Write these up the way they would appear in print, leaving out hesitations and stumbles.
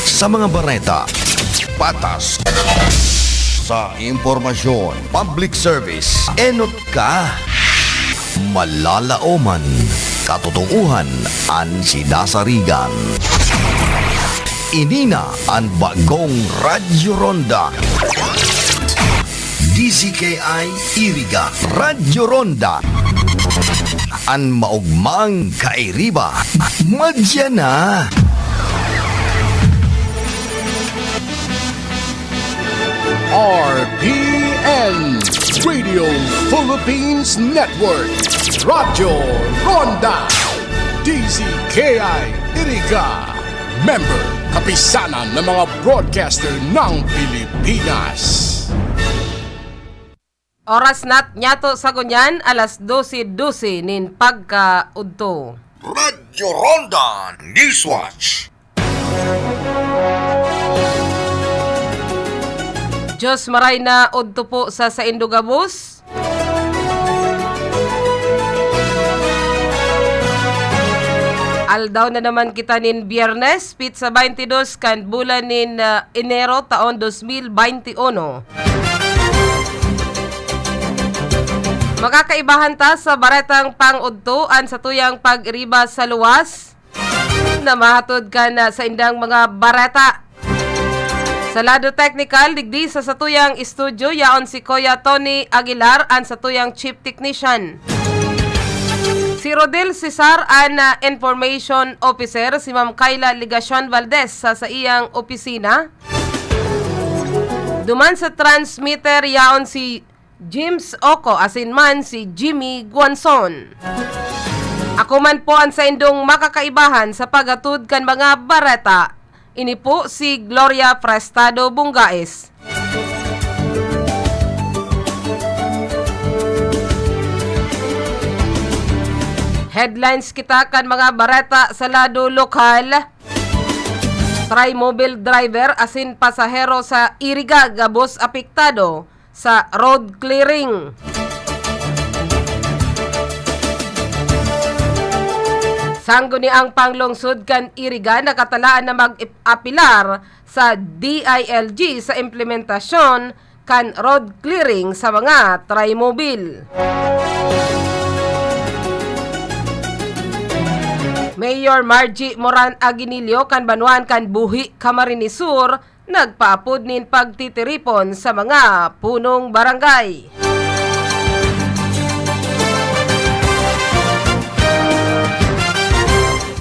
sa mga bareta. Patas sa impormasyon. Public service. Enot ka. Malalaoman. Katotohanan ang sinasarigan. Inina ang bagong Radyo Ronda. DZKI Iriga Radyo Ronda. Ang maugmang kairiba. Madya na. RPN Radio Philippines Network Radyo Ronda DZKI Iriga Member Kapisanan ng mga broadcaster ng Pilipinas. Oras nat nyato sa gunyan, alas 12:12 nin pagkaudto. Radyo Ronda Newswatch. Diyos maray na udto po sa Indogabus. Aldaw na naman kita nin Biyernes, pizza 22 kan bulan nin Enero taon 2021. Makakaibahan ta sa baretang pang-udtoan sa tuyang pag-iriba sa luwas na mahatod ka na sa indang mga bareta. Sa lado technical, digdi sa satuyang studio, yaon si Kuya Tony Aguilar ang satuyang chief technician. Si Rodel Cesar ang information officer, si Ma'am Kayla Ligacion Valdez sa iyang opisina. Duman sa transmitter, yaon si James Oko, asin man si Jimmy Guanzon. Ako man po ang sa indong makakaibahan sa pagatud kan mga bareta. Ini po si Gloria Prestado Bungaes. Headlines kita kan mga bareta sa lado lokal. Tri-mobile driver asin pasahero sa Iriga gabos apektado sa road clearing. Sanggo ni ang panglungsod kan Iriga nakatalaan na mag-apilar sa DILG sa implementasyon kan road clearing sa mga tri-mobile. Mayor Margie Moran Aguinillo kan Banuan kan Buhi, Camarines Sur nagpaapod nin pagtitiripon sa mga punong barangay.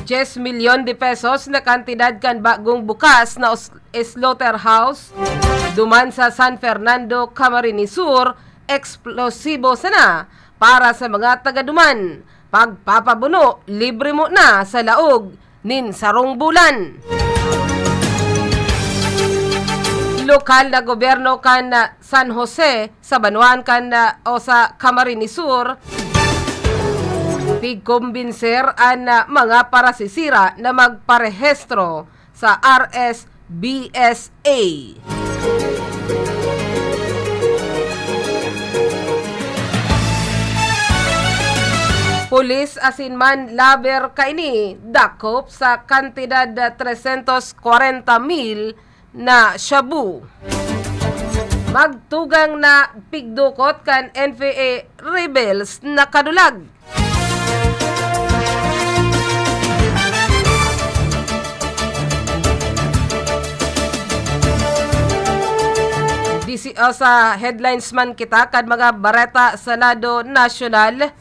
10 milyon de pesos na kantidad kan bagong bukas na slaughterhouse duman sa San Fernando, Camarines Sur, eksplosibo sana para sa mga taga-duman. Pagpapabuno, libre mo na sa laog nin sarong bulan. Lokal na gobyerno kan San Jose sa Banuan kan o sa Camarines Sur pigkumbinser ang mga parasisira na magparehistro sa RSBSA. Pulis asinman laber kaini dakop sa kantidad 340,000 na shabu. Magtugang na pigdukot kan NPA rebels na kadulag. Sa headlines man kita kad mga bareta sa lado nasyonal.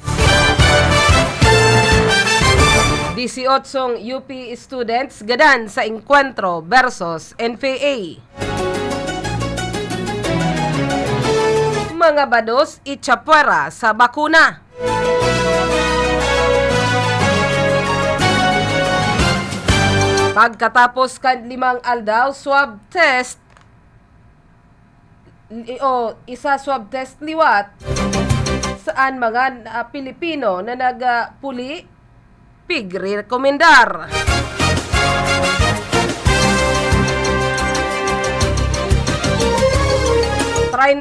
18 UP students gadan sa Encuentro versus NPA. Mga bados itsapuera sa bakuna. Pagkatapos kan 5 aldaw swab test isa swab test liwat saan mga Pilipino na nagpuli pig-rekomendar.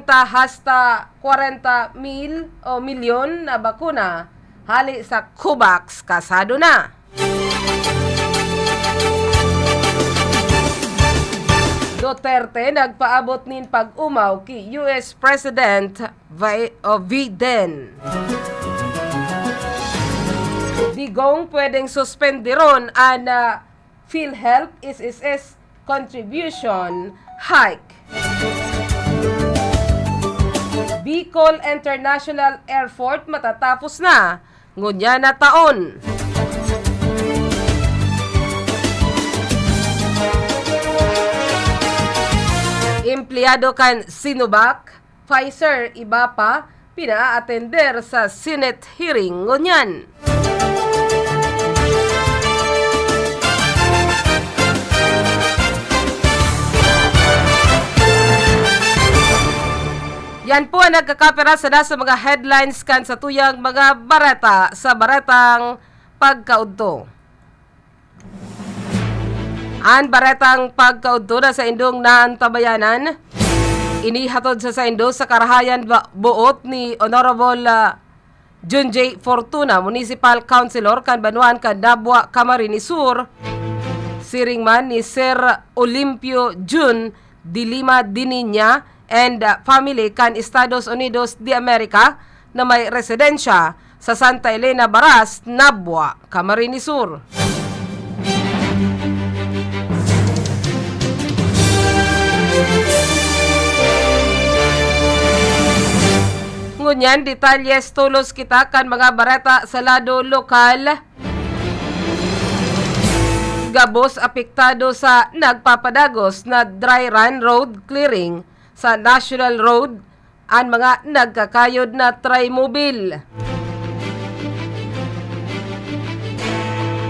hasta 40 milyon na bakuna hali sa COVAX kasado na. Duterte nagpaabot nin pag-umaw ki US President Biden. Digong pwedeng suspendiron ang PhilHealth SSS contribution hike. Bicol International Airport matatapos na ngunya na taon. Empleyado kan Sinovac, Pfizer, iba pa, pina-attender sa Senate hearing ngunyan. Yan po ang nagkakapera sa nasa mga headlines kan sa tuyang mga barata sa baratang pagkaudto. Ang baratang pagkaudto na sa indong naantabayanan, inihatod sa indo sa karahayan buot ni Honorable Jun J. Fortuna, Municipal Councilor kan Banuan kan Dabwa, Camarines Sur, siringman ni Sir Olimpio Jun Dilima Dininya and family kan Estados Unidos de America na may residensya sa Santa Elena Baras, Nabwa, Camarines Sur. Ngunyan, detalyes tulos kita kan mga barata sa lado lokal. Gabos apektado sa nagpapadagos na dry run road clearing sa National Road ang mga nagkakayod na trimobile.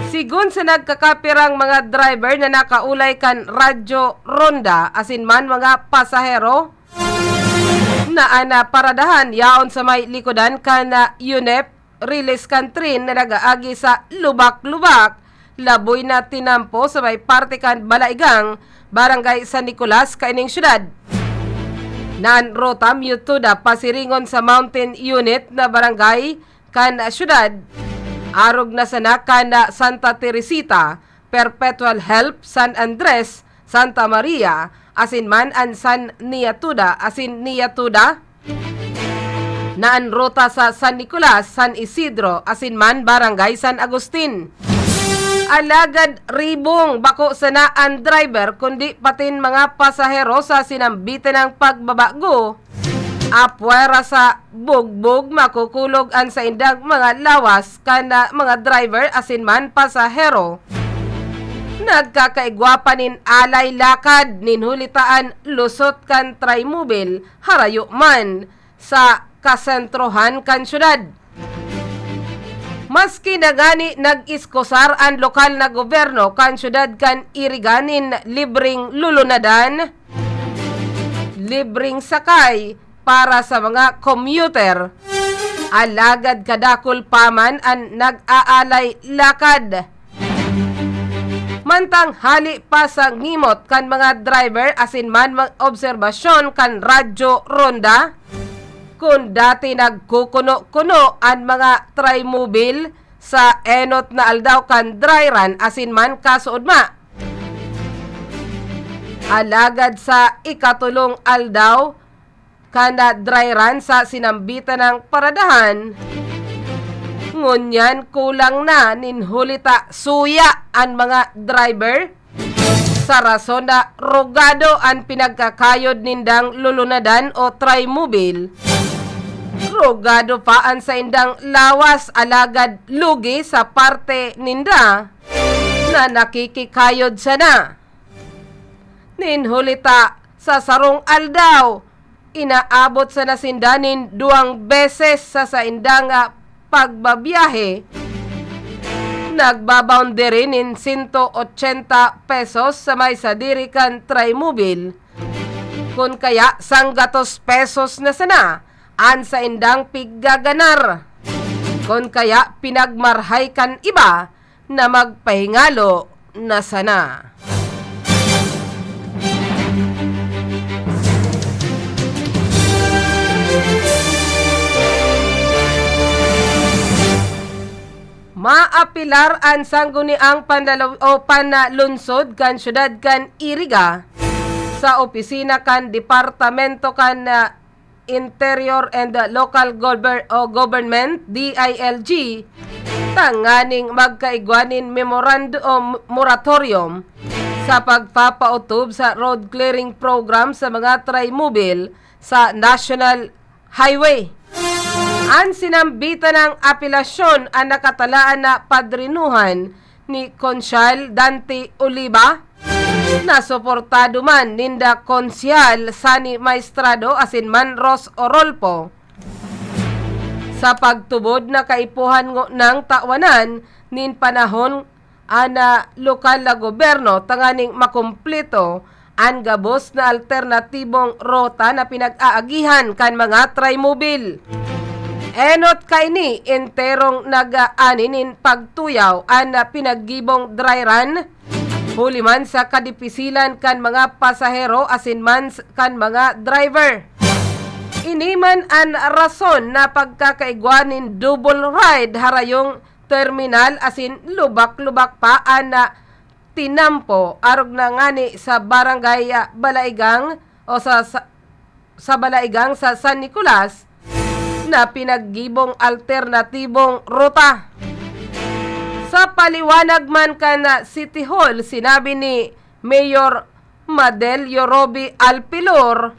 Sigun sa nagkakapirang mga driver na nakaulay kan radyo ronda asin man mga pasahero na ana paradahan yaon sa may likodan kan UNEP release kan train na nagaagi sa lubak-lubak laboy na tinampo sa may parte kan Balaigang, Barangay San Nicolas, kaining syudad. Naan rota Myutuda pasiringon sa mountain unit na barangay kan syudad. Arog na sana kan Santa Teresita, Perpetual Help, San Andres, Santa Maria, asin man an San Niatuda, asin Niatuda. Naan rota sa San Nicolas, San Isidro, asin man barangay San Agustin. Alagad ribong bako sana ang driver kundi patin mga pasahero sa sinambitan ng pagbabago. Apwera sa bugbog makukulog ang sa indang mga lawas kana mga driver asin man pasahero. Nagkakaigwapanin alay lakad ninhulitaan lusot kan trimobile harayo man sa kasentrohan kan syudad. Maski na gani nag-iskosar ang lokal na gobyerno kan syudad kan iriganin libreng lulunadan, libreng sakay para sa mga commuter. Alagad kadakol paman ang nag-aalay lakad. Mantang hali pa sa ngimot kan mga driver asin man mag-obserbasyon kan radyo ronda. Kung dati nagkukuno-kuno ang mga trimobile sa enot na aldaw kan dry run asin man kasuodma. Alagad sa ikatulong aldaw kana dry run sa sinambitan ng paradahan. Ngunyan kulang na ninhulita suya ang mga driver sa rason na rogado ang pinagkakayod nindang lulunadan o trimobile. Rogado pa ang sa indang lawas alagad lugi sa parte ninda na nakikikayod sana. Ninhulita sa sarong aldaw, inaabot sa nasindanin 2 beses sa indang pagbabiyahe. Nagbaboundary nin 180 pesos sa may sadirikan trimobile. Kung kaya 100 pesos na sana an sa indang piggaganar. Kung kaya pinagmarhay kan iba na magpahingalo na sana. Maapilar ang sangguniang pandalunsod kan syudad kan Iriga sa opisina kan Departamento kan Interior and Local Government DILG tanganing magkaigwanin memorandum moratorium sa pagpapautob sa road clearing program sa mga trimobile sa National Highway. Ang sinambitan ng apelasyon ang nakatalaan na padrinuhan ni Konsyal Dante Oliva na suportado man ninda Konsyal Sani Maestrado asin man Ros Orolpo sa pagtubod na kaipuhan ng tawanan nin panahon ana lokal na gobyerno tanganing makumpleto ang gabos na alternatibong rota na pinag-aagihan kan mga trimobile. Enot kaini enterong nag-aaninin pagtuyaw ang pinaggibong dry run huli man sa kadipisilan kan mga pasahero asin man kan mga driver. Iniman ang rason na pagkakaigwanin double ride harayong terminal asin lubak-lubak pa ang tinampo arog na ngani sa barangay Balaigang o sa Balaigang sa San Nicolas na pinaggibong alternatibong ruta. Sa paliwanag man kan City Hall, sinabi ni Mayor Madel Yorobi Alpilor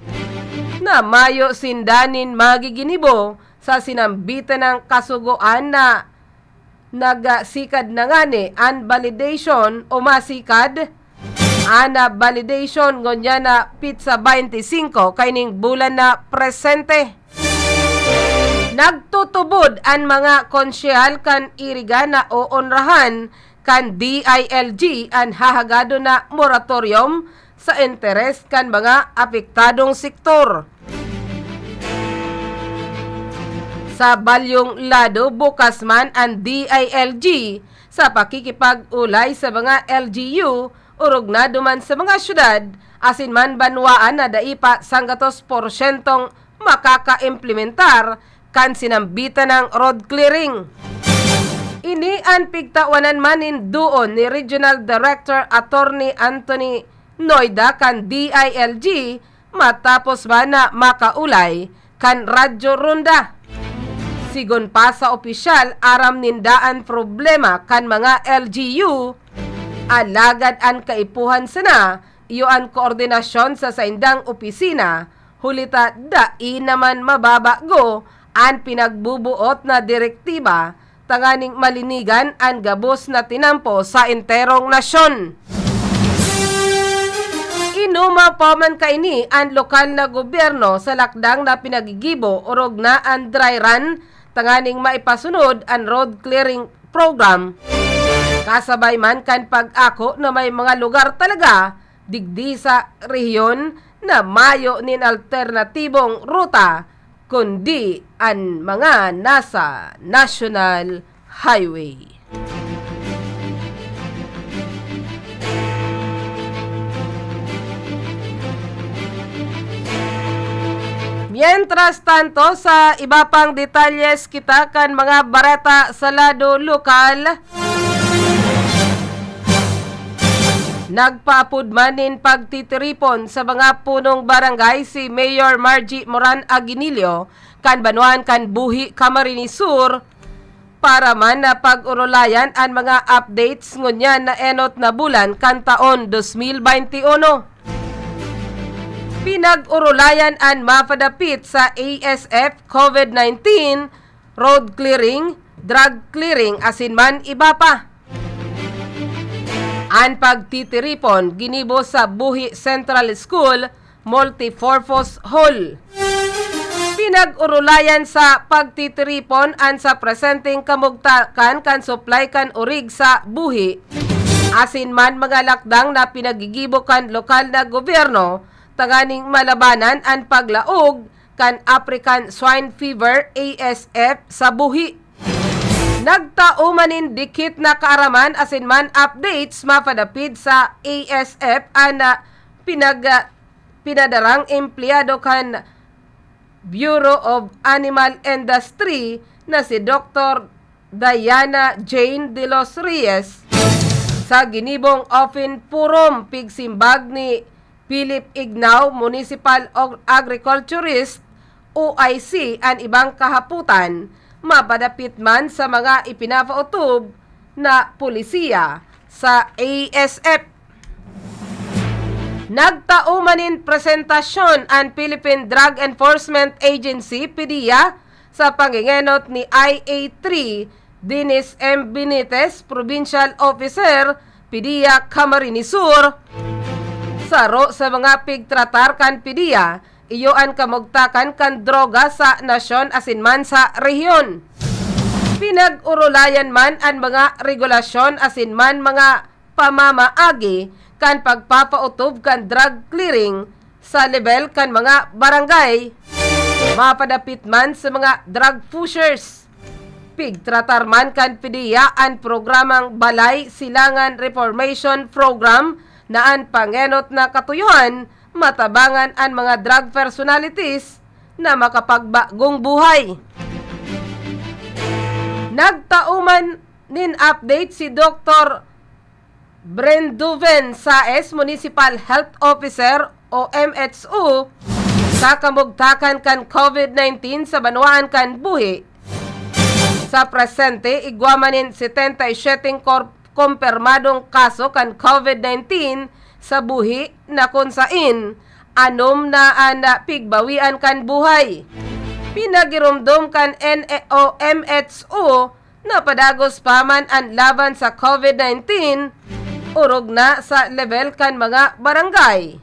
na mayo sindanin magiginibo sa sinambitan ng kasugoan na nagsikad na ngani an validation o masikad ana validation ngonya na pizza 25 kaining bulan na presente. Nagtutubod ang mga konsyehal kan iriga na oonrahan kan DILG ang hahagado na moratorium sa interes kan mga apektadong sektor. Sa balyong lado, bukas man ang DILG sa pakikipag-ulay sa mga LGU urog na duman sa mga syudad asin man banwaan na daipa 100% makaka-implementar kan sinambitan ng road clearing. Ini ang pigtawanan manin doon ni Regional Director Attorney Anthony Noida kan DILG matapos ba na makaulay kan Radyo Ronda. Sigon pa sa opisyal aram nindaan problema kan mga LGU alagad ang kaipuhan sana iyo ang koordinasyon sa saindang opisina hulita dai naman mababago ang pinagbubuot na direktiba tanganing malinigan ang gabos na tinampo sa enterong nasyon. Inuma pa man kaini ang lokal na gobyerno sa lakdang na pinagigibo urog na ang dry run tanganing maipasunod ang road clearing program. Kasabay man kan pag-ako na may mga lugar talaga digdi sa rehiyon na mayo nin alternatibong ruta kundi ang mga nasa National Highway. Mientras tanto, sa iba pang detalyes kita kan mga bareta sa lado lokal, nagpaapod manin pagtitiripon sa mga punong barangay si Mayor Margie Moran Aguinillo kan Banuan kan Buhi Camarines Sur para man na pag-urulayan ang mga updates ngunyan na enot na bulan kan taon 2021. Pinag-urulayan ang mapadapit sa ASF COVID-19, road clearing, drug clearing asin man iba pa. Ang pagtitiripon ginibo sa Buhi Central School Multipurpose Hall. Pinag-urulayan sa pagtitiripon ang sa presenteng kamugtakan kan supply kan urig sa Buhi. Asin man mga lakdang na pinagigibo kan lokal na gobyerno tanganing malabanan ang paglaog kan African Swine Fever ASF sa Buhi. Nagtaumanin dikit na kaaraman asin man updates mapadapid sa ASF ana pinadarang empleyado kan Bureau of Animal Industry na si Dr. Diana Jane de los Reyes sa ginibong Open Forum pigsimbag ni Philip Ignaw, Municipal Agriculturist, OIC, ang ibang kahaputan, mapadapit man sa mga ipinapautob na pulisiya sa ASF. Nagtaumanin presentasyon ang Philippine Drug Enforcement Agency, PDEA, sa pangingenot ni IA3 Dennis M. Benitez, Provincial Officer, PDEA Camarines Sur. Saro sa mga pigtratar kan PDEA, iyo ang kamugtakan kan droga sa nasyon asinman sa rehiyon. Pinag-urulayan man ang mga regulasyon asinman mga pamamaagi kan pagpapautob kan drug clearing sa level kan mga barangay. Mapadapit man sa mga drug pushers. Pigtratar man kan PDEA ang programang Balay Silangan Reformation Program na ang pangenot na katuyuan matabangan ang mga drug personalities na makapagbagong buhay. Nagtauman nin update si Dr. Brenduven Saez, Municipal Health Officer o MHO, sa kamugtakan kan COVID-19 sa banwaan kan buhi. Sa presente, igwamanin 77 kumpirmadong kaso kan COVID-19 sa buhi na kung sain anom na pigbawian kan buhay. Pinagirumdum kan NOMHO na padagos paman ang laban sa COVID-19 urog na sa level kan mga barangay.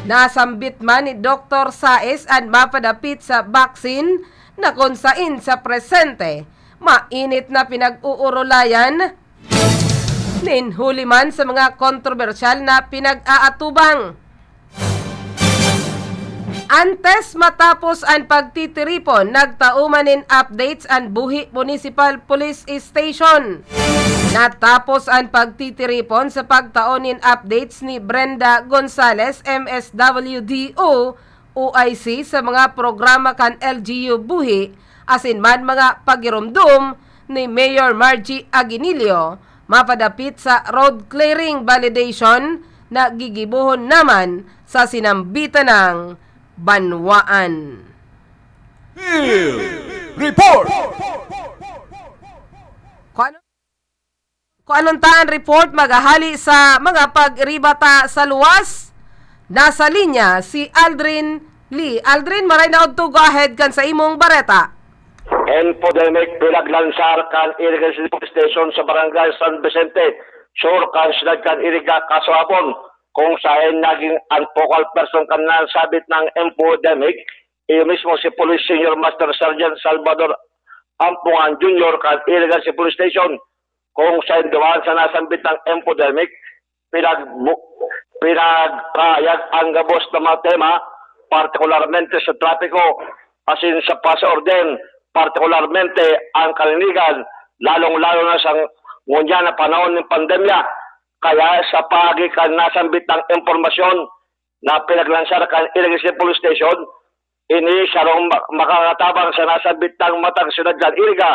Nasambit man ni Dr. Saez ang mapadapit sa vaccine na kung sain sa presente mainit na pinag-uurulayan ninhuli man sa mga kontrobersyal na pinag-aatubang. Antes matapos ang pagtitiripon, nagtaumanin updates ang Buhi Municipal Police Station. Natapos ang pagtitiripon sa pagtaonin updates ni Brenda Gonzales, MSWDO, OIC sa mga programa kan LGU Buhi, asinman mga pagirumdum ni Mayor Margie Aguinildo, mapadapit sa road clearing validation na gigibuhon naman sa sinambitan ng banwaan. Field Report! Kung anong taan report magahali sa mga pagribata sa luwas, nasa linya si Aldrin Lee. Aldrin, maray na to go ahead kan sa imong bareta. Pandemic pinaglansar kan irrigation station sa barangay San Vicente, Sur kan siyudad kan Iriga, Kasuabon, kung saan naging ang focal person kan nasabit ng pandemic, iyo mismo si Police Senior Master Sergeant Salvador Ampungan Jr. kan irrigation police station, kung saan dumaan sa nasambit ng pandemic, pinagpahayag ang gabos na mga tema, partikularmente sa trapiko, asin sa pasa-orden, partikularmente ang kalinigan, lalong-lalo na sa ngunya na panahon ng pandemya. Kaya sa pagikan nasambit ng impormasyon na pinaglansar kan irrigation police station, ini sarong makakatabang sa nasambit ng matang siyudad kan Iriga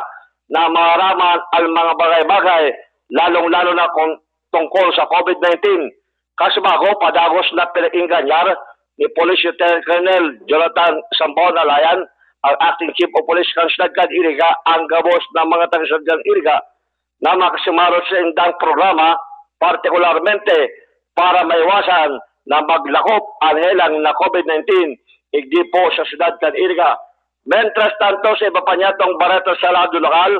na maraman ang mga bagay-bagay, lalong-lalo na kung tungkol sa COVID-19. Kasbago, padagos na pinag-inganyar ni Police Lieutenant Colonel Jonathan Sambon Alayan, ang Acting Chief of Police Constable kan Iriga, ang gabos ng mga taga-siyudad kan Iriga, na makasimarot sa indang programa, partikularmente para maiwasan na maglakop ang helang na COVID-19, igdi po sa siyudad kan Iriga. Mientras tanto, sa iba pa niya itong bareta sa lado lokal,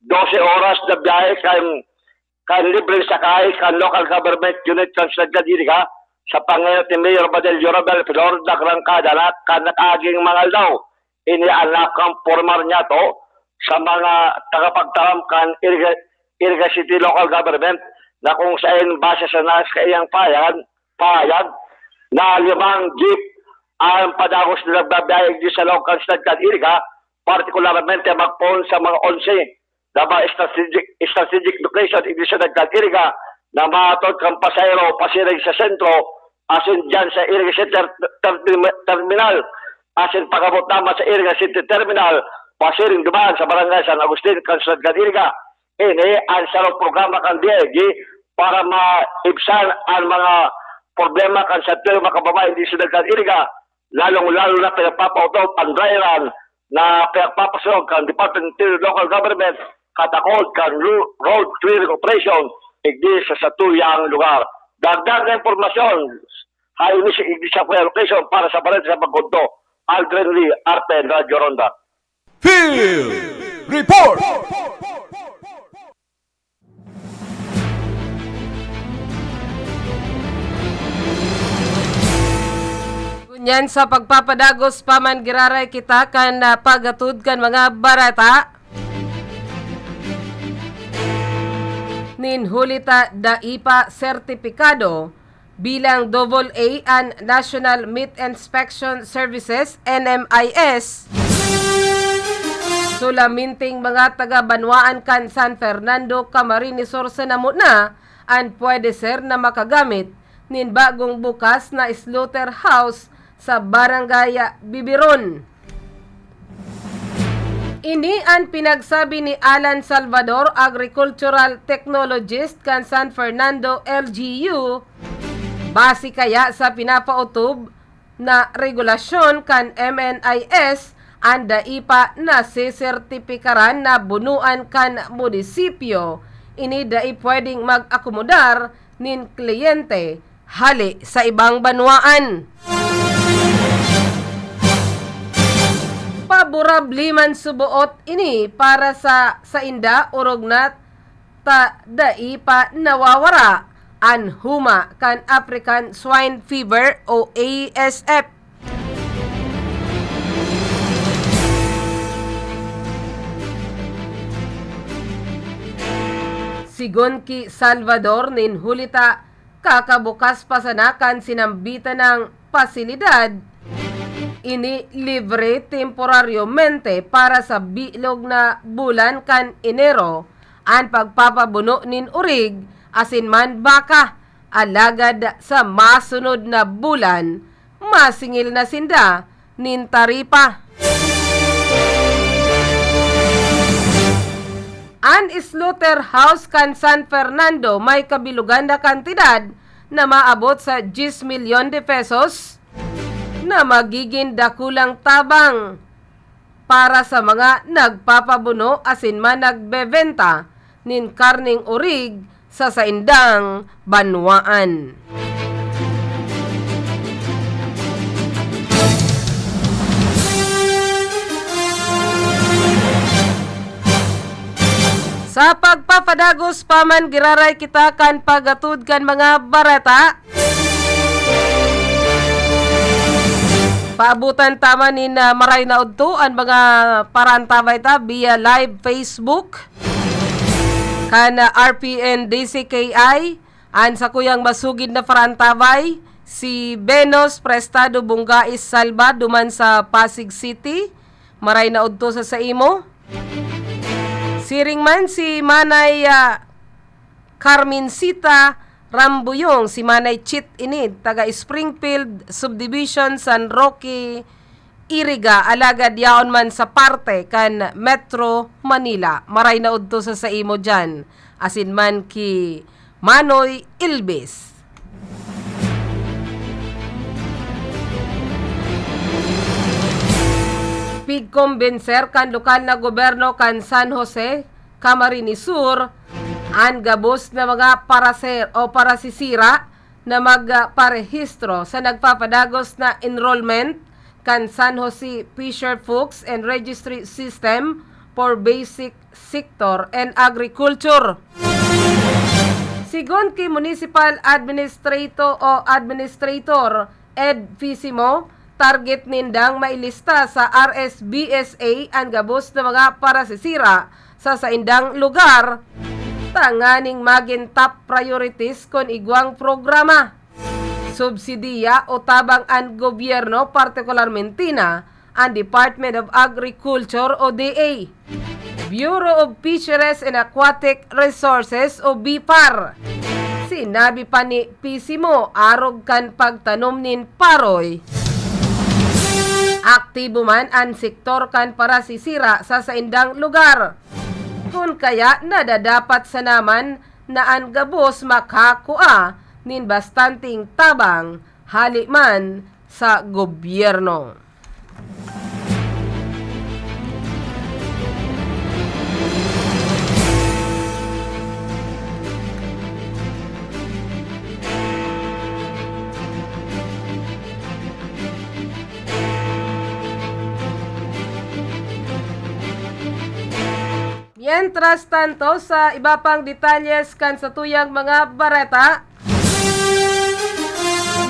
12 oras na biyahe kan libreng sakay kan local government unit kan siyudad kan Iriga, sa pangyayat ni Mayor Badel Yorabel Flor na Grangkada na kanakaging mga daw. Inialak ang formal niya to sa mga tagapagtaram kan Iriga City local government na kung saan base sa naskayang payag na 5 jeep ang padagos na nagbabiyay di sa local state kan Iriga, partikularmente magpon sa mga 11 na ba strategic location di sa kan Iriga na matod kang pasayro pasirig sa sentro asin dyan sa Iriga City Terminal, asin pagabot naman sa Iriga City Terminal, pasiring dumaan sa barangay San Agustin, Kansulad kan Iriga. Ini ang sarong programa kan DIG para maibsan ang mga problema kan sa tayo mga kababayan di sa Dagat Iriga, lalong-lalo na pinagpapauto pandrayaran na pinagpapasok kan Department of Interior Local Government katakot kan road clearing operation igdi sa tuyang lugar. Dagdag na impormasyon, hayon si igdi sa location para sa Barangay sa Pagkunto. Aldrin Lee, Arpen, Radio Ronda. Field Report. Kunyan sa pagpapadagos paman giraray kita kan pagatud kan mga barata. Ninhulita daipa sertipikado bilang AA ang National Meat Inspection Services NMIS. Sulaminting mga taga-Banwaan kan San Fernando, Camarines Sur sa namuna ang pwede ser na makagamit nin bagong bukas na slaughterhouse sa Barangay Bibiron. Ini ang pinagsabi ni Alan Salvador, Agricultural Technologist kan San Fernando LGU, base kaya sa pinapautob na regulasyon kan MNIS ang daipa na sisertipikaran na bunuan kan munisipyo. Ini dai pwedeng mag-akomodar nin kliyente hali sa ibang banwaan. Paborable man subuot ini para sa inda urog na daipa nawawara an huma kan African Swine Fever o ASF. Sigon ki Salvador nin hulita kakabukas pasanakan sinambitan ng pasilidad ini libre temporaryomente para sa bilog na bulan kan Enero ang pagpapabuno nin urig asin man baka alagad sa masunod na bulan masingil na sinda nin taripa. An slaughterhouse kan San Fernando may kabilugan na kantidad na maabot sa 10 milyon de pesos na magiging dakulang tabang para sa mga nagpapabuno asin man nagbebenta nin karning urig sa saindang banwaan. Sa pagpapadagos paman giraray kita kan pagatud kan mga barata. Paabutan tama ni maray na udto ang mga parantabay ta via live Facebook kan RPN DCKI an sa kuyang masugid na parantabay si Benos Prestado Bungais Salva duman sa Pasig City. Maray na udto sa imo. Siring man si Manay Carmencita Rambuyong, si Manay Chit ini, taga Springfield Subdivision, San Roque, Iriga, alagad yaon man sa parte kan Metro Manila. Maray na udto sa imo dyan. Asin man ki Manoy Ilbis. Pigkombenser kan lokal na gobyerno kan San Jose, Camarines Sur, ang gabos na mga paraser o parasisira na magparehistro sa nagpapadagos na enrollment kan San Jose Fisher Fuchs and Registry System for Basic Sector and Agriculture. Sigon kay Municipal Administrator Ed Fisimo, target nindang mailista sa RSBSA ang gabos na mga parasisira sa saindang lugar. Tanganing maging top priorities kon igwang programa. Subsidiya o tabang ang gobyerno, partikularmente na ang Department of Agriculture o DA. Bureau of Fisheries and Aquatic Resources o BIPAR. Sinabi pa ni Fisimo, arog kan pagtanom nin paroy. Aktibo man ang sektor kan para sisira sa saindang lugar. Kung kaya nadadapat sa naman na ang gabos makakua nin bastanting tabang hali man sa gobyerno. Mientras tanto, sa iba pang detalles kan sa tuyang mga bareta,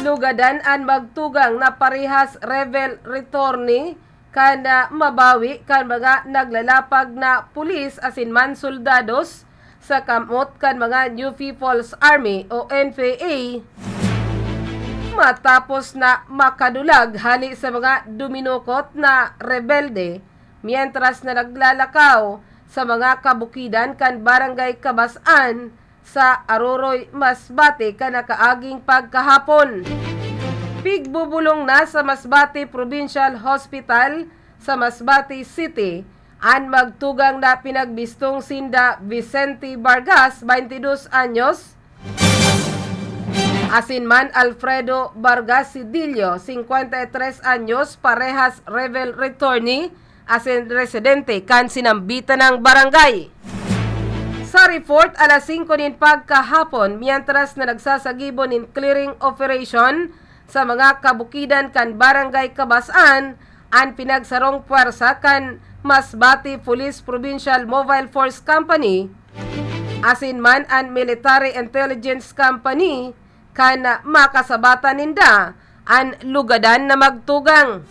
lugadan an magtugang na parehas rebel retorni kan mabawi kan mga naglalapag na pulis asin man soldados sa kamot kan mga New People's Army o NPA matapos na makadulag hali sa mga duminukot na rebelde mientras na naglalakaw sa mga kabukidan kan barangay Kabasan sa Aroroy, Masbate kanakaaging pagkahapon. Pigbubulong na sa Masbate Provincial Hospital sa Masbate City an magtugang na pinagbistong sinda Vicente Vargas, 22 anyos, asin man Alfredo Vargas Sidillo, 53 anyos, parehas rebel returnee, asin residente kan sinambitan ng barangay. Sa report, alas 5 nin pagkahapon, mientras na nagsasagibon in clearing operation sa mga kabukidan kan barangay Kabasan, ang pinagsarong puwersa kan Masbate Police Provincial Mobile Force Company, asin man ang Military Intelligence Company, kan makasabatan ninda ang lugadan na magtugang.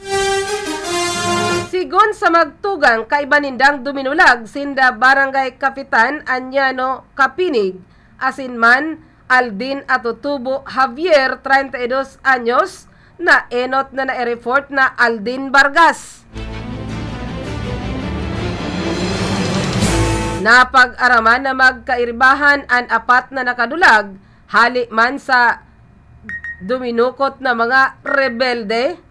Sigon sa magtugang, kaiba nindang duminulag sinda barangay Kapitan Anyano Kapinig, asin man Aldin Atutubo Javier, 32 anyos, na enot na na-report na Aldin Vargas. Napag-araman na magkairibahan ang apat na nakadulag, hali man sa duminukot na mga rebelde,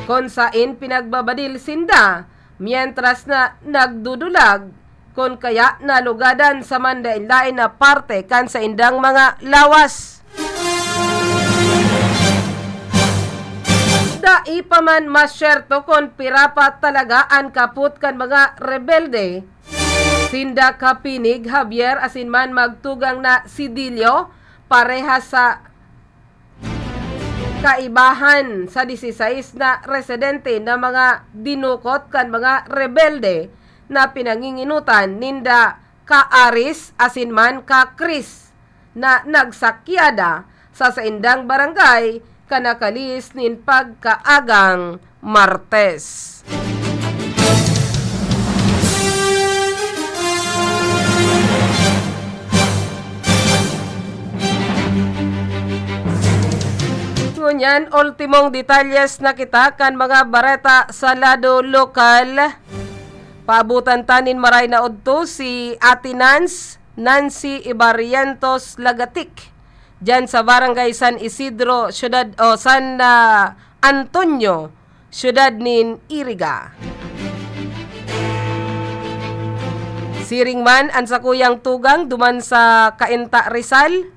kung sain pinagbabadil sinda, mientras na nagdudulag, kung kaya nalugadan sa mandainlain na parte kan sa indang mga lawas. Dai pa man masyerto kung pirapa talaga ang kaput kan mga rebelde, sinda Kapinig Javier asin man magtugang na Sidillo, pareha sa kaibahan sa 16 na residente na mga dinukot kan mga rebelde na pinanginginutan ninda Ka-Aris asin man Ka-Chris na nagsakyada sa saindang barangay kanakalis nin pagkaagang Martes. Ngunyan, ultimong detalyes na kita kan mga bareta sa lado lokal. Paabutan tanin maray na udto si Ate Nancy Ibarrientos Lagatik dyan sa barangay San Isidro, San Antonio, syudad nin Iriga. Siring man ang sakuyang tugang duman sa Cainta Rizal,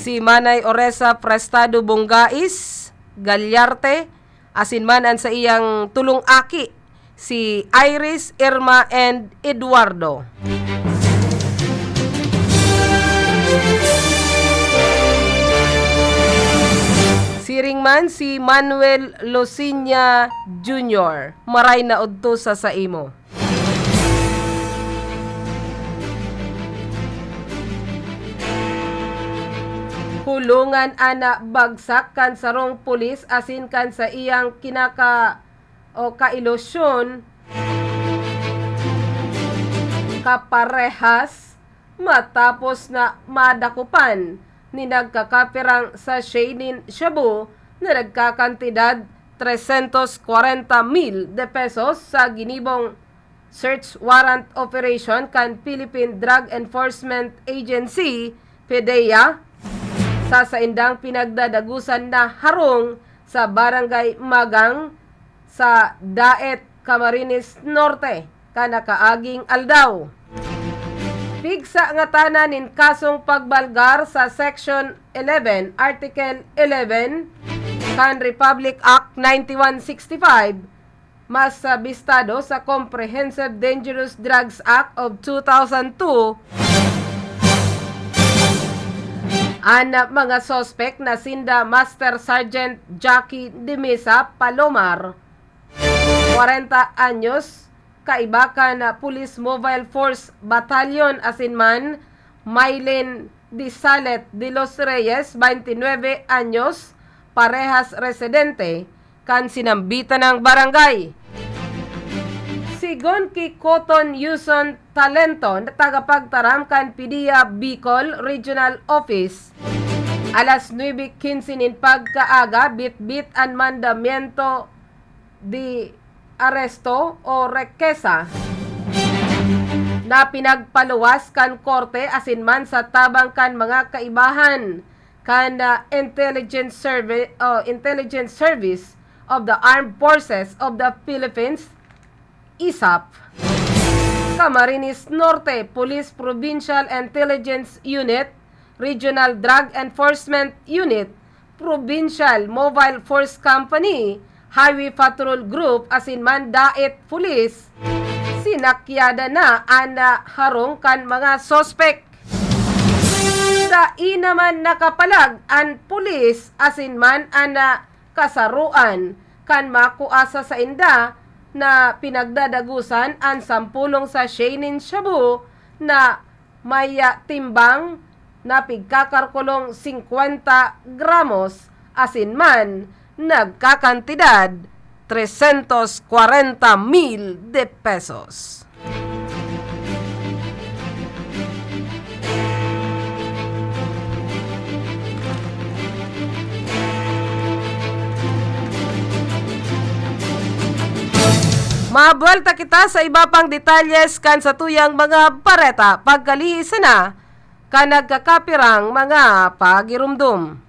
si Manay Oresa Prestado Bongais Galyarte, asin man ang sa iyang tulong aki, si Iris, Irma, and Eduardo. Siring man si Manuel Losinya Jr., maray na udto sa saimo. Hulungan ana bagsak kan sarong pulis asin kan sa iyang kailosyon kaparehas matapos na madakupan ni nagkakapirang sa Shainin Shabu na nagkakantidad 340,000 pesos sa ginibong search warrant operation kan Philippine Drug Enforcement Agency PDEA sa saindang pinagdadagusan na harong sa Barangay Magang sa Daet, Camarines Norte, kanakaaging Aldao. Pigsa nga tanan in kasong pagbalgar sa Section 11, Article 11 kan Republic Act 9165 mas bistado sa Comprehensive Dangerous Drugs Act of 2002 ang mga sospek na sinda Master Sergeant Jackie Dimesa Palomar, 40 anyos, kaibakan na Police Mobile Force Battalion Asinman, Maylin Disalet de los Reyes, 29 anyos, parehas residente, kan sinambitan ng barangay. Sigon ki Cotton Yuson Talento na tagapagtaram kan PDEA Bicol Regional Office. Alas 9:15 nin pagkaaga, bit-bit ang mandamiento di aresto o rekesa na pinagpaluwas kan korte asinman sa tabang kan mga kaibahan kan intelligence service of the Armed Forces of the Philippines, ISAP, Camarines Norte Police Provincial Intelligence Unit, Regional Drug Enforcement Unit, Provincial Mobile Force Company, Highway Patrol Group asinman Dait Police, sinakyada na ana harong kan mga sospek. Sa inaman nakapalag an pulis asinman ana kasaruan kan makuasa sa inda na pinagdadagusan ang 10 sa Sheinin Shabu na may timbang na pigkakarkulong 50 gramos asinman nagkakantidad 340,000 de pesos. Mabuelta kita sa iba pang detalyes kan sa tuyang mga bareta pagkalihis na kan nagkakapirang mga pagirumdum.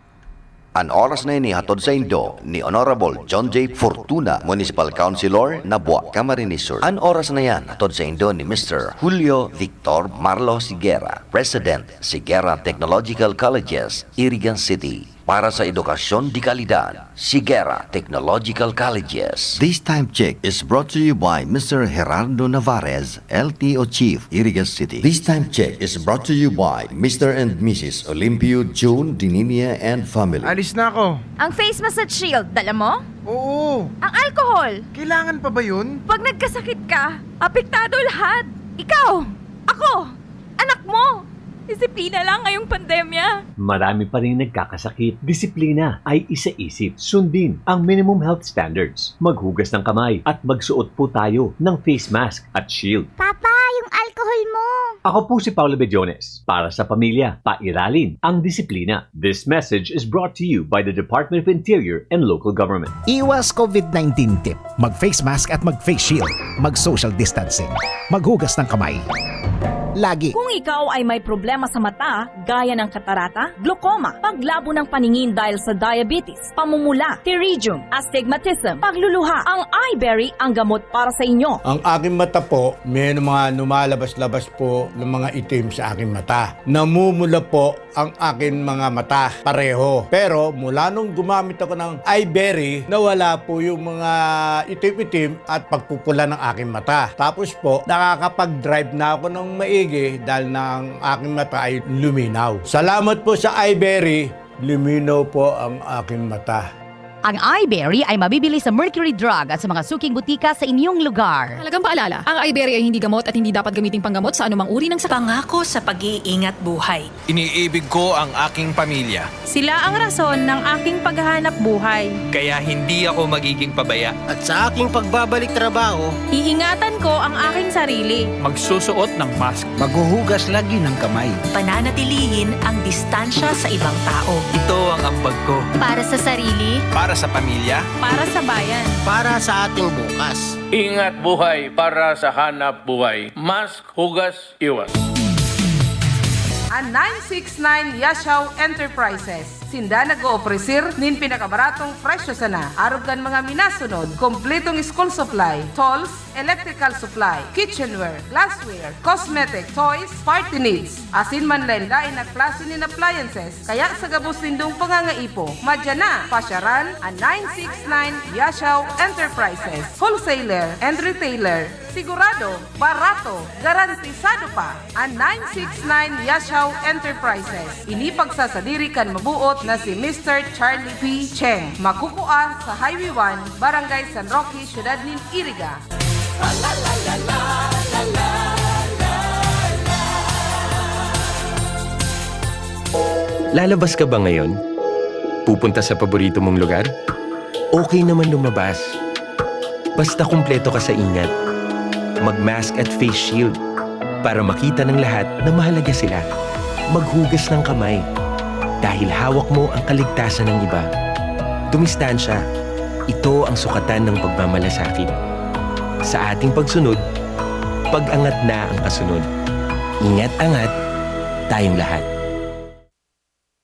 An oras na ini hatod sa Indo ni Honorable John J. Fortuna, Municipal Councilor, Nabua, Camarines Sur. An oras na yan hatod sa Indo ni Mr. Julio Victor Marlo Sigera, President, Sigera Technological Colleges, Irigan City. Para sa edukasyon di kalidad, Sigera Technological Colleges. This time check is brought to you by Mr. Gerardo Navarez, LTO Chief, Irigan City. This time check is brought to you by Mr. and Mrs. Olimpio June Dininia and family. Alis na ako. Ang face massage shield, dala mo? Oo. Ang alcohol, Kailangan pa ba yun? pag nagkasakit ka, apektado lahat. Ikaw, ako, anak mo. Disiplina lang ngayong pandemya. Marami pa rin nagkakasakit. Disiplina ay isa-isip. Sundin ang minimum health standards. Maghugas ng kamay at magsuot po tayo ng face mask at shield. Papa, yung alcohol mo. Ako po si Paulo Bediones. Para sa pamilya, pairalin ang disiplina. This message is brought to you by the Department of Interior and Local Government. Iwas COVID-19 tip. Mag-face mask at mag-face shield. Mag-social distancing. Maghugas ng kamay. Lagi. Kung ikaw ay may problema sa mata, gaya ng katarata, glaucoma, paglabo ng paningin dahil sa diabetes, pamumula, pterygium, astigmatism, pagluluha, ang eyeberry ang gamot para sa inyo. Ang aking mata po, may mga lumalabas-labas po ng mga itim sa aking mata. Namumula po ang aking mga mata pareho. Pero mula nung gumamit ako ng eyeberry, nawala po yung mga itim-itim at pagpupula ng aking mata. Tapos po, nakakapag-drive na ako ng maigi dahil na ang aking mata ay luminaw. Salamat po sa eyeberry, luminaw po ang aking mata. Ang eyeberry ay mabibili sa Mercury Drug at sa mga suking butika sa inyong lugar. Talagang paalala, ang eyeberry ay hindi gamot at hindi dapat gamiting panggamot sa anumang uri ng sakit. Pangako sa pag-iingat buhay. Iniibig ko ang aking pamilya. Sila ang rason ng aking paghahanap buhay. Kaya hindi ako magiging pabaya. At sa aking pagbabalik trabaho, iingatan ko ang aking sarili. Magsusuot ng mask. maghuhugas lagi ng kamay. Pananatilihin ang distansya sa ibang tao. Ito ang ambag ko. Para sa sarili, Para sa pamilya. para sa bayan. Para sa ating bukas. Ingat buhay para sa hanap buhay. Mask, hugas, iwas. Ang 969 Yashao Enterprises sinda nag-oopresir nin pinakabaratong presyo sana. Arog kan mga minasunod, kompletong school supply, tools, electrical supply, kitchenware, glassware, cosmetic, toys, party needs. Asin man lain na klase nin appliances. Kaya sa gabos nindong pangangaipo, madya na, pasyaran, a 969 Yashaw Enterprises, wholesaler and retailer. Sigurado, barato, garantisado pa ang 969 Yashaw Enterprises. Ini pagsasadiri kan mabuot na si Mr. Charlie P. Cheng. Makukuha sa Highway 1, Barangay San Roque, Syudad nin Iriga. Lalabas ka ba ngayon? Pupunta sa paborito mong lugar? Okay naman lumabas. Basta kumpleto ka sa ingat. Mag-mask at face shield para makita ng lahat na mahalaga sila. Maghugas ng kamay dahil hawak mo ang kaligtasan ng iba. Dumistansya, ito ang sukatan ng pagmamalasakit. Sa ating pagsunod, pag-angat na ang kasunod. Ingat-angat tayong lahat.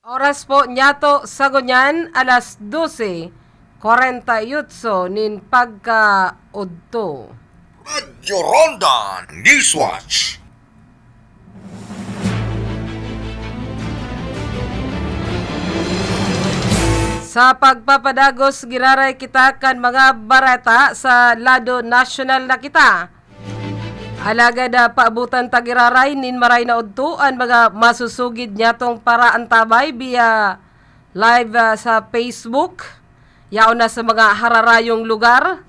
Oras po nyato sa gunyan, alas 12:48 nin pagka-udto. Radyo Ronda Newswatch. Sa pagpapadagos, giraray kita kan mga barata sa lado nasyonal na kita. Alagad paabutan tagiraray nin maray na udto ang mga masusugid nyatong paraan tabay via live sa Facebook. Yaon na sa mga hararayong lugar.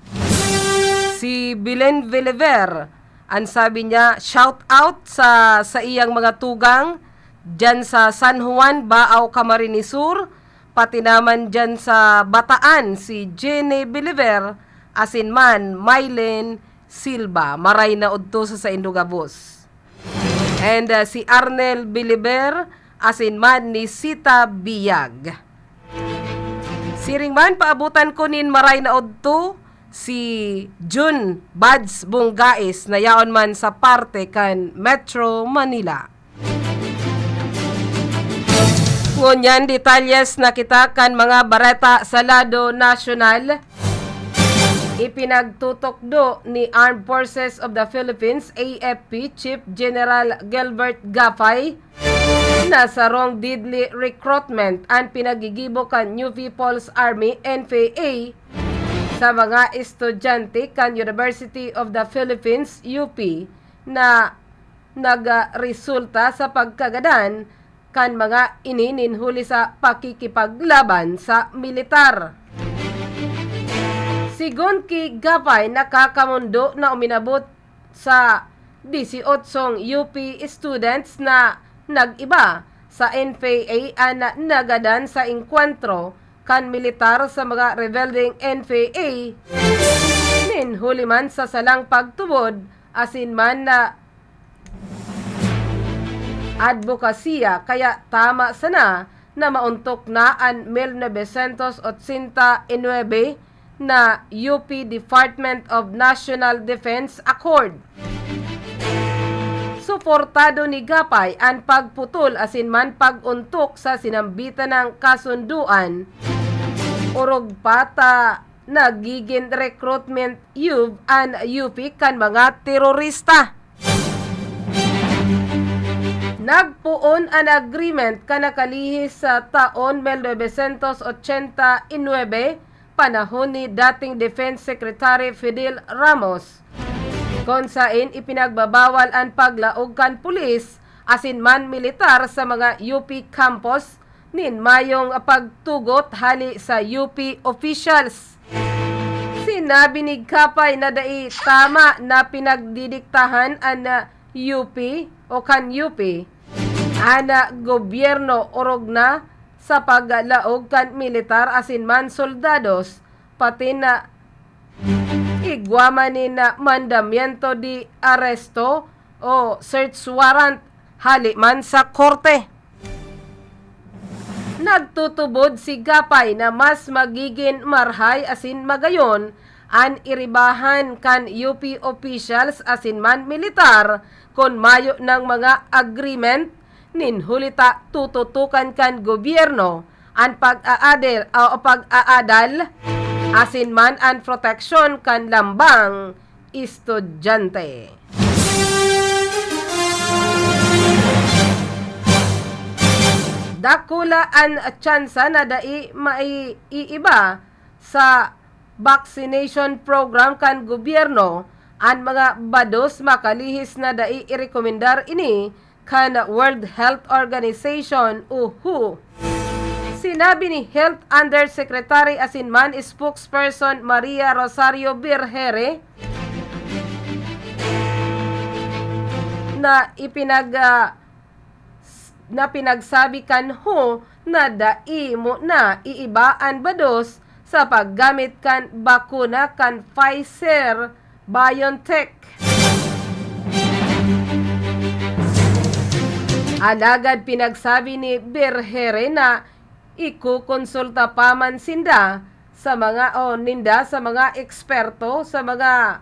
Si Belen Villaver, ang sabi niya, shout out sa iyang mga tugang dyan sa San Juan, Baaw, Camarines Sur, pati naman dyan sa Bataan, si Jenny Villaver, asin man, Mylene Silva, maray na udto sa Indugabos. And si Arnel Villaver, asin man ni Sita Biyag. Siring man, paabutan ko nin maray na udto, si Jun Bads Bunggais na yaon man sa parte kan Metro Manila. Ngunyan detalyes na kita kan mga bareta sa lado nasyonal. Ipinagtutok do ni Armed Forces of the Philippines AFP Chief General Gilbert Gapay na sa wrong deadly recruitment ang pinagigibo kan New People's Army NPA sa mga estudyante kan University of the Philippines UP na nagresulta sa pagkagadan kan mga inininhuli sa pakikipaglaban sa militar. Sigon ki Gapay, nakakamundo na uminabot sa 18 UP students na nag-iba sa NPA na nagadan sa enkwentro kan militar sa mga rebelding NPA ninhuli man sa salang pagtubod asin man na advokasya, kaya tama sana na mauntok na ang 1989 na UP Department of National Defense Accord. Suportado ni Gapay ang pagputol asin man paguntok sa sinambitan ng kasunduan urog pata nagiging recruitment an UP kan mga terorista. Nagpuon ang agreement kanakalihis sa taon 1989 panahon ni dating Defense Secretary Fidel Ramos kung saan ipinagbabawal ang paglaog kan pulis asin man militar sa mga UP campus nin mayong pagtugot hali sa UP officials. Sinabi ni Gapay na dai tama na pinagdidiktahan ang UP o kan UP ana gobyerno orog na sa paglaog kan militar asin man soldados pati na igwaman ni na mandamiento di aresto o search warrant hali man sa korte. Nagtutubod si Gapay na mas magiging marhay asin magayon an iribahan kan UP officials asin man militar kon mayo ng mga agreement ninhulita tututukan kan gobyerno ang pag-aadal o pag-aadal asin man ang proteksyon kan lambang estudyante. Dakula ang tsansa na dai maiiba sa vaccination program kan gobyerno ang mga bados makalihis na dai irekomendar ini kan World Health Organization WHO. Sinabi ni Health Undersecretary asinman spokesperson Maria Rosario Birhere na pinagsabi kan ho na dai mo na iibaan bados sa paggamit kan bakuna kan Pfizer BioNTech. Alagad pinagsabi ni Birhere na ikukonsulta pa man sinda sa mga ninda sa mga eksperto sa mga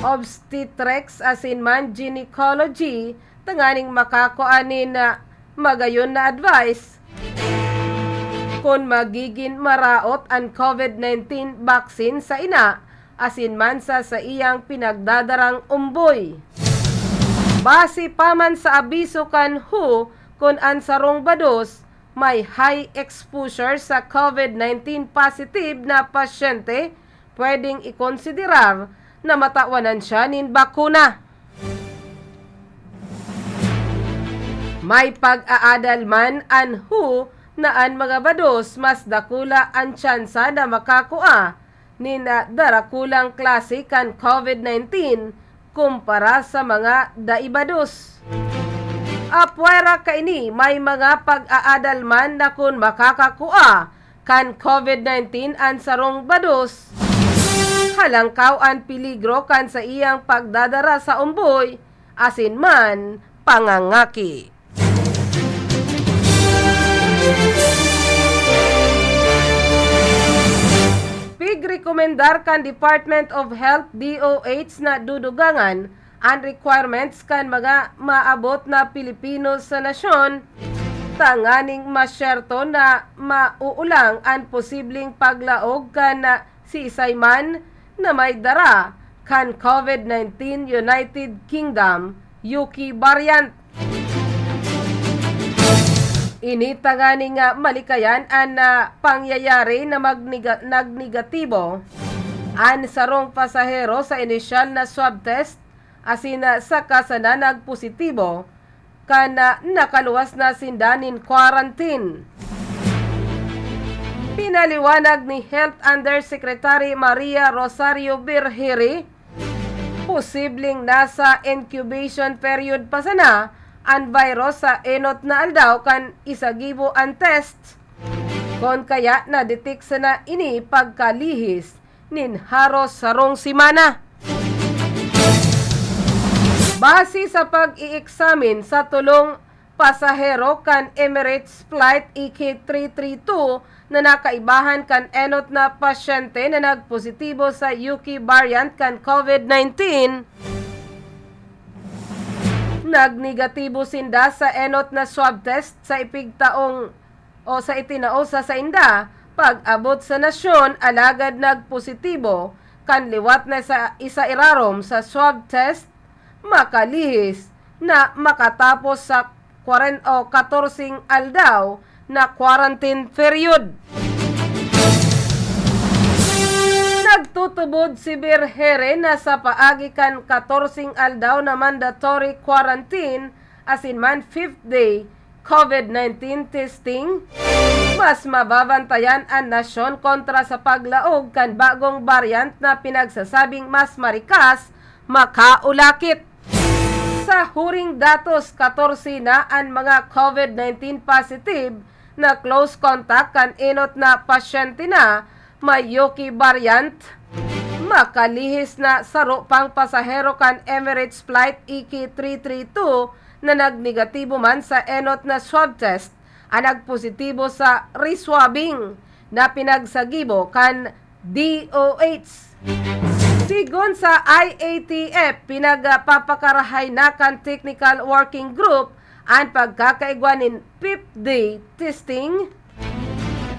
obstetrics asin man gynecology tanganing makakuanin na magayon na advice kung magiging maraot ang COVID-19 vaccine sa ina asin man sa iyang pinagdadarang umboy. Base pa man sa abiso kan WHO kung ang sarong bados may high exposure sa COVID-19 positive na pasyente, pwedeng ikonsiderar na matawanan siya nin bakuna. May pag-aadal man ang WHO na ang mga bados mas dakula ang tsansa na makakua nin darakulang klase kan COVID-19 kumpara sa mga daibados. Apwera kaini may mga pag-aadal man na kung makakakua kan COVID-19 ang sarong bados, halangkaw ang peligro kan sa iyang pagdadara sa umboy, asin man pangangaki. Pigrekomendar kan Department of Health DOH na dudugangan ang requirements kan mga maabot na Pilipino sa nasyon tanganing masyerto na mauulang ang posibleng paglaog kan si Isayman na may dara kan COVID-19 United Kingdom UK variant. Initangani nga malikayan ang pangyayari na nagnegatibo ang sarong pasahero sa inisyal na swab test asin sa kasana nagpositibo kana nakaluwas na sindanin quarantine. Pinaliwanag ni Health Undersecretary Maria Rosario Birhere, posibleng nasa incubation period pa sana ang virus sa enot na aldaw kan isagibo ang test. Kon kaya na-detect sana ini pagkalihis nin haros sarong simana. Base sa pag-i-examine sa tulong pasahero kan Emirates Flight EK332 na nakaibahan kan enot na pasyente na nagpositibo sa UK variant kan COVID-19, nagnegatibo sinda sa enot na swab test sa ipigtaong o sa itinao sa inda pag-abot sa nasyon alagad nagpositibo kan liwat na sa isa irarom sa swab test makalihis na makatapos sa 14 aldaw na quarantine period. Nagtutubod si Birhere na sa paagi kan 14 aldaw na mandatory quarantine asin man 5th day COVID-19 testing, mas mababantayan ang nasyon kontra sa paglaog kan bagong variant na pinagsasabing mas marikas makaulakit. Sa huring datos, 14 na ang mga COVID-19 positive na close contact kan enot na pasyente na may UK variant. Makalihis na saro pang pasahero kan Emirates Flight EK332 na nagnegatibo man sa enot na swab test ang nagpositibo sa reswabbing na pinagsagibo kan DOH. Sigon sa IATF, pinagpapakarahay na kan Technical Working Group ang pagkakaigwanin 5th day testing.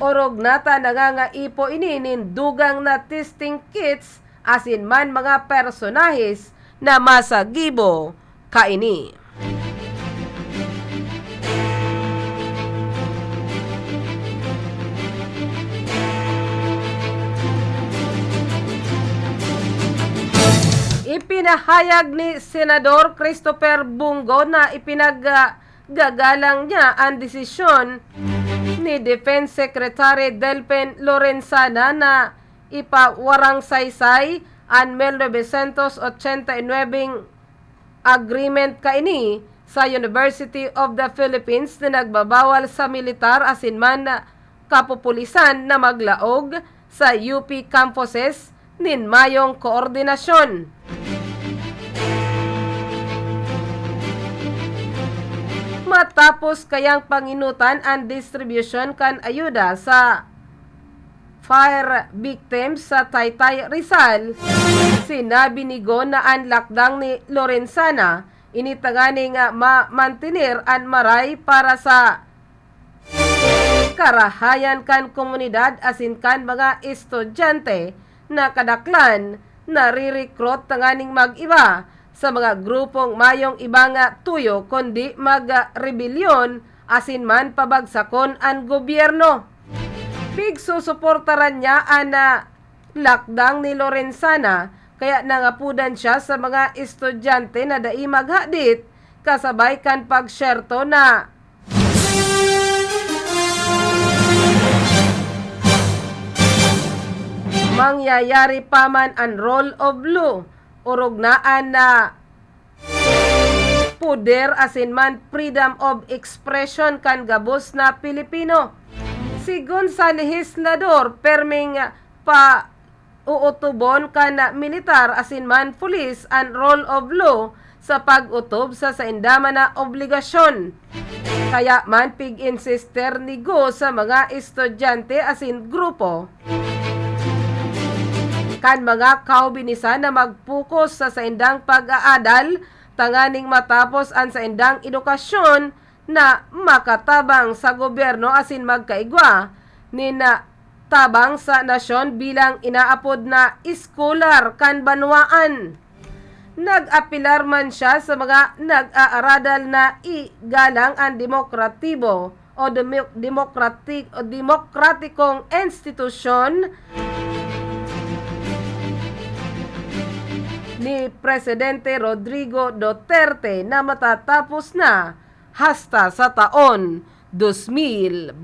Orog nata nangangaipo ininin dugang na testing kits asin man mga personahes na masagibo kaini. Ipinahayag ni Senador Christopher Bungo na ipinaggagalang niya ang desisyon ni Defense Secretary Delpen Lorenzana na ipawarang saysay ang 1989 agreement kaini sa University of the Philippines na nagbabawal sa militar asinman na kapupulisan na maglaog sa UP campuses nin mayong koordinasyon. Matapos kayang panginutan ang distribution kan ayuda sa fire victims sa Taytay Rizal, sinabi ni Go na ang lakdang ni Lorenzana initangani nga ma-mantenir ang maray para sa karahayan kan komunidad asin kan mga estudyante na kadaklan na re-recruit tanganing mag-iba sa mga grupong mayong ibang tuyo kundi mag-rebelyon asin man pabagsakon ang gobyerno. Pigsusuportaran niya ang lakdang ni Lorenzana kaya nangapudan siya sa mga estudyante na dai maghadit kasabay kan pagsyerto na mangyayari pa man ang rule of law urog naan na puder asin man freedom of expression kan gabos na Pilipino. Sigon sa lehislador perming pa uutubon kan militar asin man pulis ang rule of law sa pag-utob sa saindama na obligasyon. Kaya man pig-insister ni Go sa mga estudyante asin grupo kan mga kaubinisan na magpukus sa saindang pag-aadal tanganing matapos ang saindang edukasyon na makatabang sa gobyerno asin magkaigwa ni na tabang sa nasyon bilang inaapod na scholar kan banwaan. Nag-apilar man siya sa mga nag-aaradal na igalang ang demokratibo o demokratikong institusyon ni Presidente Rodrigo Duterte na matatapos na hasta sa taon 2022.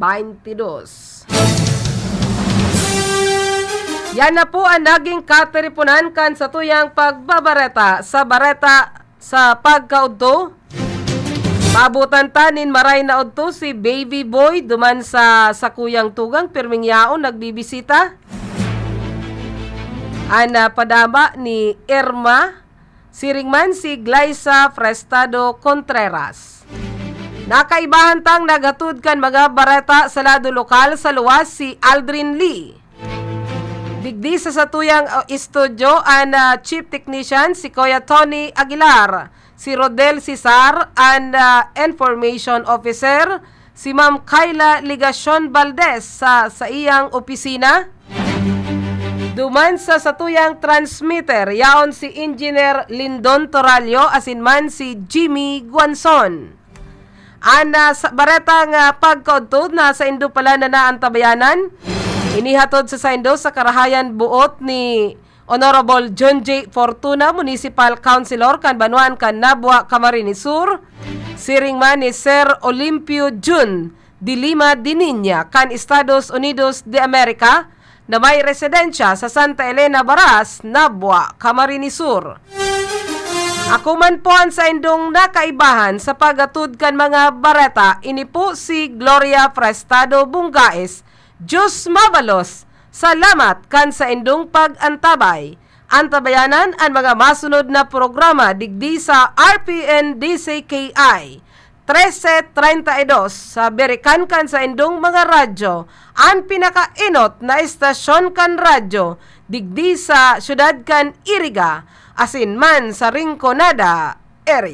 Yan na po ang naging katiripunan kan sa tuyang pagbabareta sa pagkaudto. Pabutan tanin maray na udto si Baby Boy duman sa Kuyang Tugang pirming yaon nagbibisita. Ana padama ni Irma siringman si Glyza Frestado Contreras. Nakaibahan tang naghatud kan mga bareta sa lado lokal sa luwas si Aldrin Lee. Digdi sa satuyang studio ang chief technician si Kuya Tony Aguilar, si Rodel Cesar and information officer si Ma'am Kayla Ligacion Valdez sa iyang opisina. Duman sa satuyang transmitter, yaon si Engineer Lindon Toralio asin man si Jimmy Guanzon. Ana sa baretang pagkaudtod na sa Indo pala na naantabayanan, inihatod sa Indo sa karahayan buot ni Honorable John J. Fortuna, Municipal Councilor kan Banuan kan Nabua, Camarines Sur, siring man ni Sir Olimpio Jun de Lima Dininya kan Estados Unidos de America, na may residensya sa Santa Elena Baras, Nabua, Camarines Sur. Ako man po ang sa indong nakaibahan sa pagatud kan mga bareta, ini po si Gloria Frestado Bungaes. Diyos mabalos, salamat kan sa indong pag-antabay. Antabayanan ang mga masunod na programa digdi sa RPN DCKI 1332 sa Berikan kan sa indong mga radyo, ang pinakainot na estasyon kan radyo digdi sa syudad kan Iriga asin man sa Rinconada area.